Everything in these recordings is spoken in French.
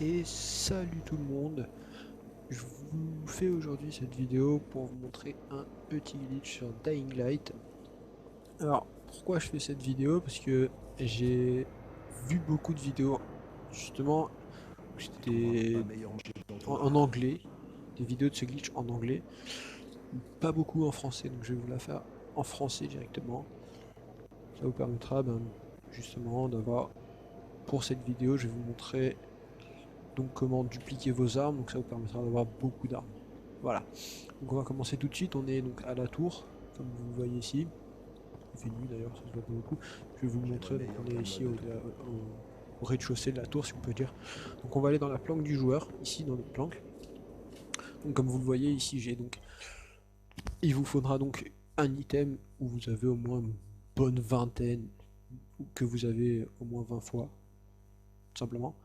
Et salut tout le monde, je vous fais aujourd'hui cette vidéo pour vous montrer un petit glitch sur Dying Light. Alors pourquoi je fais cette vidéo? Parce que j'ai vu beaucoup de vidéos justement où c'était en anglais, des vidéos de ce glitch en anglais, pas beaucoup en français, donc je vais vous la faire en français directement. Ça vous permettra justement d'avoir, pour cette vidéo je vais vous montrer donc comment dupliquer vos armes, donc ça vous permettra d'avoir beaucoup d'armes. Voilà, donc on va commencer tout de suite. On est donc à la tour, comme vous le voyez ici. Il fait nuit d'ailleurs, ça se voit pas beaucoup. Je vais vous montrer, donc on est ici au rez-de-chaussée de la tour, si on peut dire. Donc on va aller dans la planque du joueur, ici dans notre planque. Donc comme vous le voyez ici, j'ai donc, il vous faudra donc un item où vous avez au moins une bonne vingtaine, ou que vous avez au moins 20 fois, tout simplement,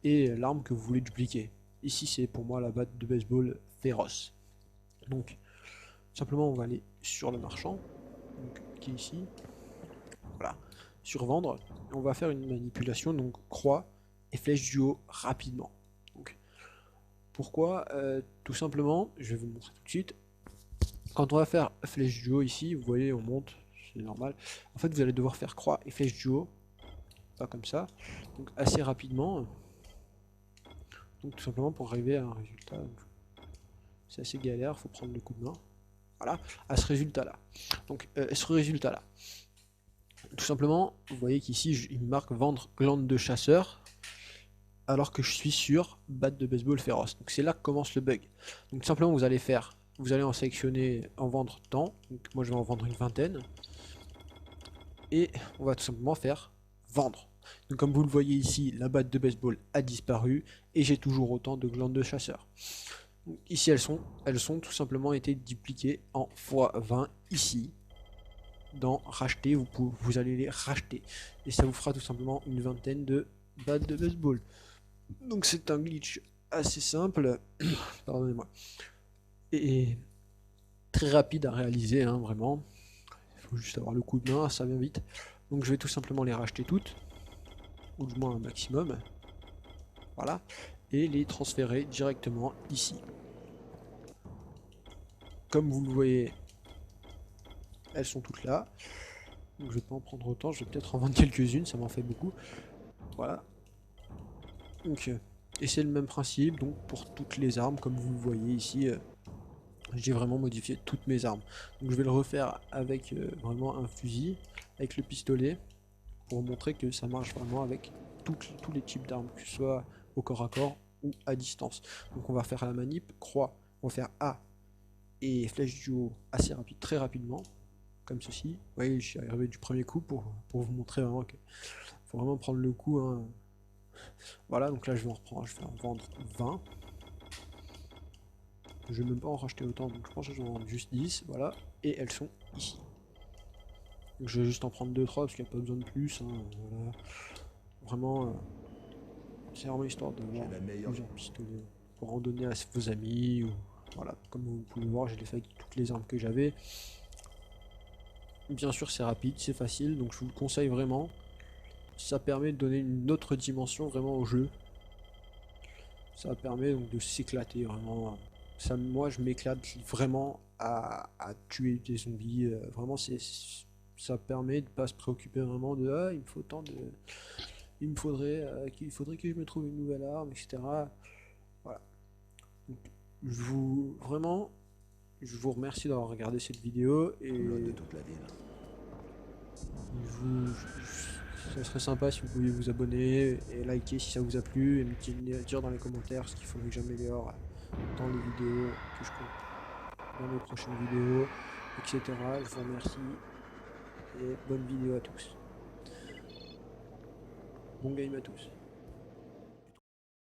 et l'arme que vous voulez dupliquer. Ici c'est pour moi la batte de baseball féroce. Donc simplement on va aller sur le marchand, donc, qui est ici, voilà, sur vendre, et on va faire une manipulation, donc croix et flèche du haut rapidement. Donc, pourquoi? Tout simplement, je vais vous montrer tout de suite. Quand on va faire flèche du haut ici, vous voyez on monte, c'est normal. En fait vous allez devoir faire croix et flèche du haut, pas comme ça, donc assez rapidement. Donc tout simplement pour arriver à un résultat. C'est assez galère, il faut prendre le coup de main. Voilà, à ce résultat là. Donc ce résultat là. Tout simplement, vous voyez qu'ici il me marque vendre glande de chasseur alors que je suis sur batte de baseball féroce. Donc c'est là que commence le bug. Donc tout simplement vous allez en sélectionner, en vendre tant. Donc moi je vais en vendre une vingtaine. Et on va tout simplement faire vendre. Donc comme vous le voyez ici, la batte de baseball a disparu et j'ai toujours autant de glandes de chasseur. Donc ici elles sont tout simplement été dupliquées en x20 ici. Dans racheter, vous allez les racheter. Et ça vous fera tout simplement une vingtaine de battes de baseball. Donc c'est un glitch assez simple, pardonnez-moi, et très rapide à réaliser, hein, vraiment. Il faut juste avoir le coup de main, ça vient vite. Donc je vais tout simplement les racheter toutes, ou du moins un maximum, voilà, et les transférer directement ici. Comme vous le voyez, elles sont toutes là. Donc je vais pas en prendre autant, je vais peut-être en vendre quelques-unes, ça m'en fait beaucoup. Voilà. Donc, et c'est le même principe donc pour toutes les armes, comme vous le voyez ici. J'ai vraiment modifié toutes mes armes. Donc je vais le refaire avec vraiment un fusil, avec le pistolet, pour montrer que ça marche vraiment avec tous les types d'armes, que ce soit au corps à corps ou à distance. Donc on va faire la manip, croix, on va faire A et flèche du haut assez rapide, très rapidement, comme ceci. Vous voyez, je suis arrivé du premier coup pour vous montrer vraiment qu'il faut vraiment prendre le coup, hein. Voilà, donc là je vais en reprendre, je vais en vendre 20. Je vais même pas en racheter autant, donc je pense que je vais en vendre juste 10, voilà, et elles sont ici. Donc je vais juste en prendre 2-3 parce qu'il n'y a pas besoin de plus, hein, voilà. Vraiment, c'est vraiment histoire d'avoir plusieurs pistolets pour en donner à vos amis, ou voilà, comme vous pouvez voir, je l'ai fait avec toutes les armes que j'avais. Bien sûr c'est rapide, c'est facile, donc je vous le conseille vraiment. Ça permet de donner une autre dimension vraiment au jeu. Ça permet donc de s'éclater vraiment. Ça, moi je m'éclate vraiment à tuer des zombies. Vraiment ça permet de pas se préoccuper vraiment de il me faut tant de. Il faudrait que je me trouve une nouvelle arme, etc. Voilà. Donc, vraiment, je vous remercie d'avoir regardé cette vidéo et de toute la ville. Ça serait sympa si vous pouviez vous abonner et liker si ça vous a plu et me dire dans les commentaires ce qu'il faudrait que j'améliore dans les vidéos que je compte, dans mes prochaines vidéos, etc. Je vous remercie et bonne vidéo à tous. Bon game à tous.